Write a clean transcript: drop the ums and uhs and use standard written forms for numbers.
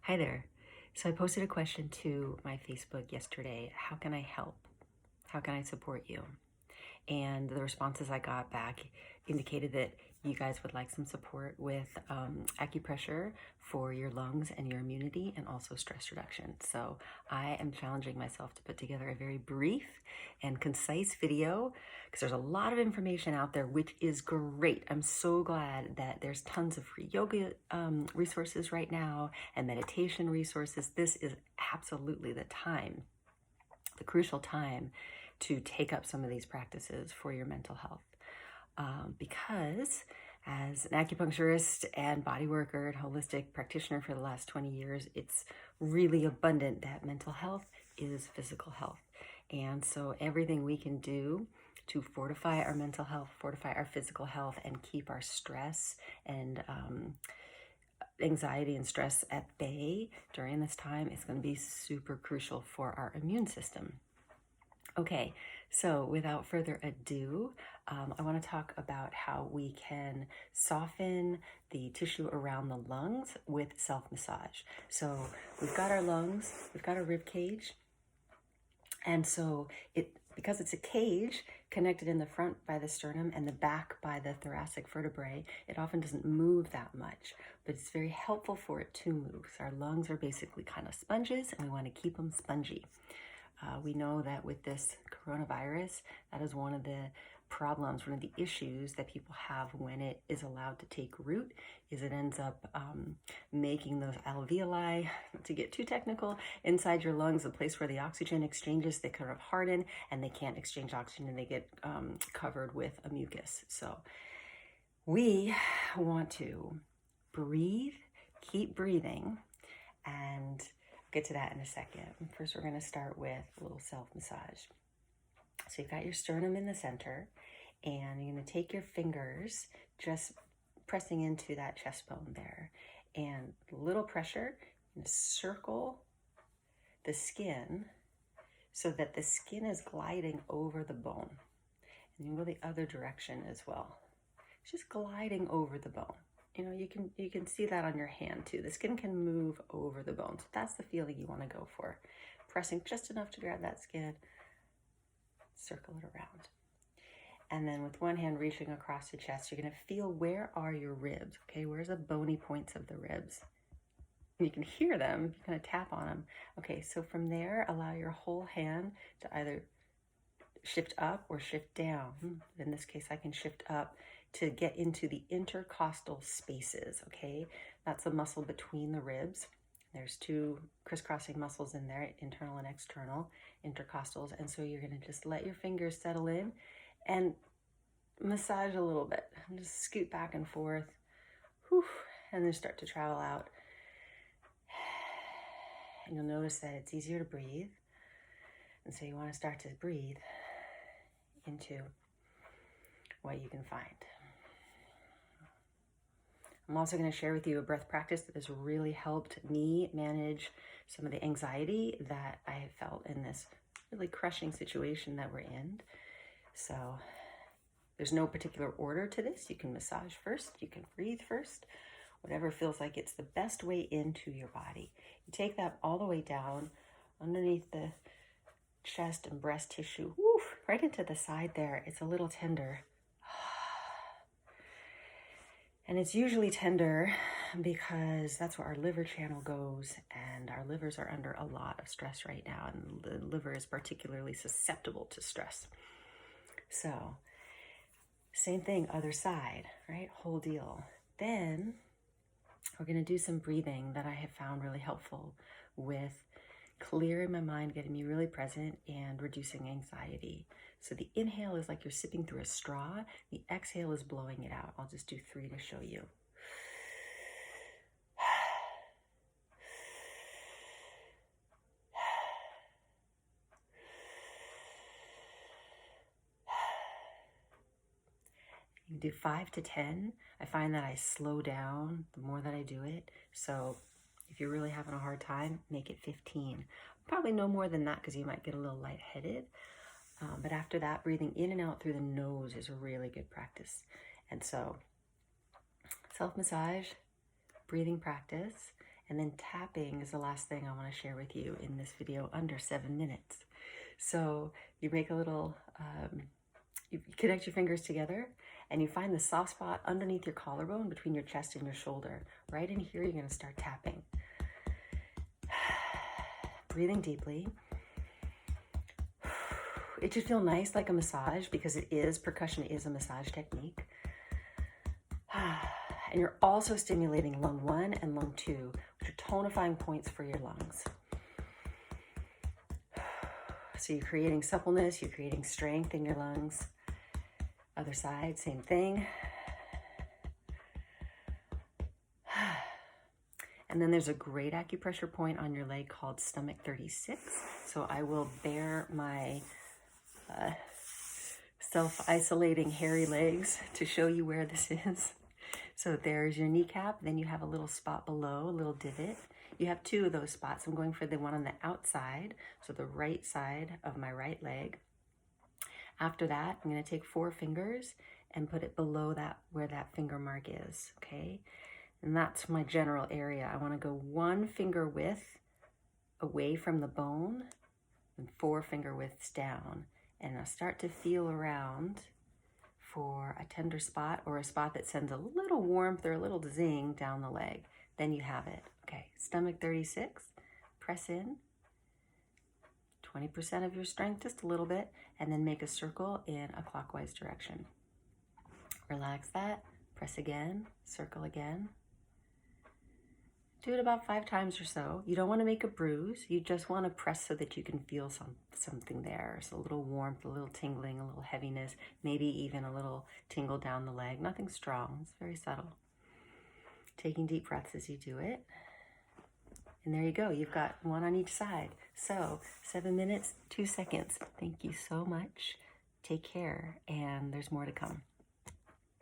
Hi there. So I posted a question to my Facebook yesterday. How can I help? How can I support you? And the responses I got back indicated that you guys would like some support with acupressure for your lungs and your immunity and also stress reduction. So I am challenging myself to put together a very brief and concise video because there's a lot of information out there, which is great. I'm so glad that there's tons of free yoga resources right now and meditation resources. This is absolutely the time, the crucial time to take up some of these practices for your mental health. Because as an acupuncturist and body worker and holistic practitioner for the last 20 years, it's really abundant that mental health is physical health. And so everything we can do to fortify our mental health, fortify our physical health, and keep our stress and anxiety and stress at bay during this time is going to be super crucial for our immune system. Okay, so without further ado, I want to talk about how we can soften the tissue around the lungs with self-massage. So we've got our lungs, we've got our rib cage, and so because it's a cage connected in the front by the sternum and the back by the thoracic vertebrae, it often doesn't move that much, but it's very helpful for it to move. So our lungs are basically kind of sponges, and we want to keep them spongy. We know that with this coronavirus, that is one of the problems, one of the issues that people have when it is allowed to take root, is it ends up making those alveoli, to get too technical, inside your lungs, the place where the oxygen exchanges, they kind of harden and they can't exchange oxygen and they get covered with a mucus. So we want to breathe, keep breathing, and get to that in a second. First, we're going to start with a little self-massage. So you've got your sternum in the center, and you're going to take your fingers just pressing into that chest bone there, and a little pressure, and circle the skin so that the skin is gliding over the bone. And you can go the other direction as well. It's just gliding over the bone. You know, you can see that on your hand too. The skin can move over the bone. So that's the feeling you want to go for. Pressing just enough to grab that skin, circle it around. And then with one hand reaching across your chest, you're going to feel, where are your ribs? Okay, where's the bony points of the ribs? And you can hear them, you kind of tap on them. Okay, so from there, allow your whole hand to either shift up or shift down. In this case, I can shift up to get into the intercostal spaces, okay? That's the muscle between the ribs. There's two crisscrossing muscles in there, internal and external, intercostals. And so you're gonna just let your fingers settle in and massage a little bit. And just scoot back and forth, whew, and then start to travel out. And you'll notice that it's easier to breathe. And so you wanna start to breathe into what you can find. I'm also going to share with you a breath practice that has really helped me manage some of the anxiety that I have felt in this really crushing situation that we're in. So there's no particular order to this. You can massage first, you can breathe first, whatever feels like it's the best way into your body. You take that all the way down underneath the chest and breast tissue, woof, right into the side there. It's a little tender. And it's usually tender because that's where our liver channel goes, and our livers are under a lot of stress right now, and the liver is particularly susceptible to stress. So same thing, other side, right? Whole deal. Then we're going to do some breathing that I have found really helpful with clearing my mind, getting me really present, and reducing anxiety. So the inhale is like you're sipping through a straw. The exhale is blowing it out. I'll just do 3 to show you. You can do 5 to 10. I find that I slow down the more that I do it. So if you're really having a hard time, make it 15. Probably no more than that because you might get a little lightheaded. But after that, breathing in and out through the nose is a really good practice. And so self-massage, breathing practice, And then tapping is the last thing I want to share with you in this video, under 7 minutes. So you make a little, you connect your fingers together and you find the soft spot underneath your collarbone between your chest and your shoulder. Right in here, you're going to start tapping. Breathing deeply. It should feel nice, like a massage, because percussion is a massage technique. And you're also stimulating lung 1 and lung 2, which are tonifying points for your lungs. So you're creating suppleness, you're creating strength in your lungs. Other side, same thing. And then there's a great acupressure point on your leg called stomach 36. So I will bare my self-isolating hairy legs to show you where this is. So there's your kneecap, then you have a little spot below, a little divot. You have 2 of those spots. I'm going for the one on the outside, so the right side of my right leg. After that, I'm going to take 4 fingers and put it below that, where that finger mark is, okay? And that's my general area. I want to go 1 finger width away from the bone and 4 finger widths down. And I'll start to feel around for a tender spot, or a spot that sends a little warmth or a little zing down the leg. Then you have it. Okay, stomach 36, press in, 20% of your strength, just a little bit, and then make a circle in a clockwise direction. Relax that, press again, circle again. Do it about 5 times or so. You don't want to make a bruise. You just want to press so that you can feel something there. So a little warmth, a little tingling, a little heaviness, maybe even a little tingle down the leg. Nothing strong. It's very subtle. Taking deep breaths as you do it. And there you go. You've got 1 on each side. So 7 minutes, 2 seconds. Thank you so much. Take care. And there's more to come.